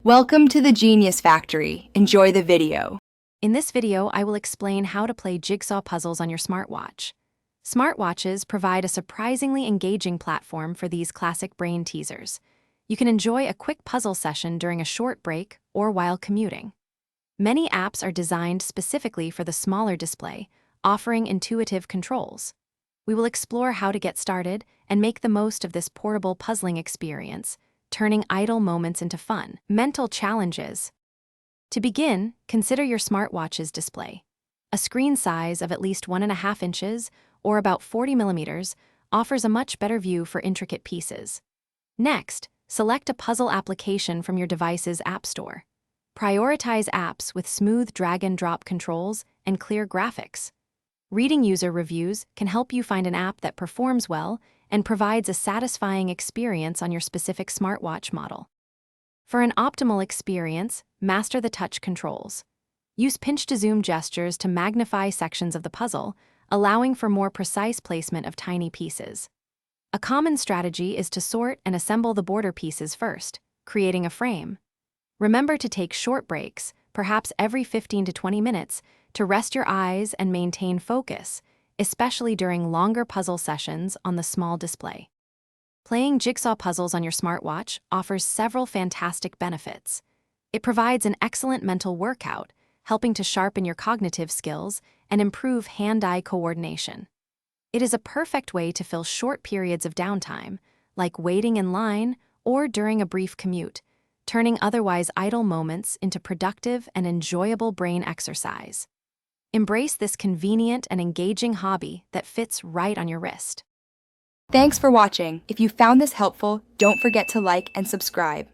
Welcome to the Genius Factory. Enjoy the video. In this video, I will explain how to play jigsaw puzzles on your smartwatch. Smartwatches provide a surprisingly engaging platform for these classic brain teasers. You can enjoy a quick puzzle session during a short break or while commuting. Many apps are designed specifically for the smaller display, offering intuitive controls. We will explore how to get started and make the most of this portable puzzling experience, turning idle moments into fun. Mental challenges. To begin, consider your smartwatch's display. A screen size of at least 1.5 inches, or about 40 millimeters, offers a much better view for intricate pieces. Next, select a puzzle application from your device's app store. Prioritize apps with smooth drag-and-drop controls and clear graphics. Reading user reviews can help you find an app that performs well and provides a satisfying experience on your specific smartwatch model. For an optimal experience, master the touch controls. Use pinch-to-zoom gestures to magnify sections of the puzzle, allowing for more precise placement of tiny pieces. A common strategy is to sort and assemble the border pieces first, creating a frame. Remember to take short breaks, perhaps every 15 to 20 minutes, to rest your eyes and maintain focus, especially during longer puzzle sessions on the small display. Playing jigsaw puzzles on your smartwatch offers several fantastic benefits. It provides an excellent mental workout, helping to sharpen your cognitive skills and improve hand-eye coordination. It is a perfect way to fill short periods of downtime, like waiting in line or during a brief commute, turning otherwise idle moments into productive and enjoyable brain exercise. Embrace this convenient and engaging hobby that fits right on your wrist. Thanks for watching. If you found this helpful, don't forget to like and subscribe.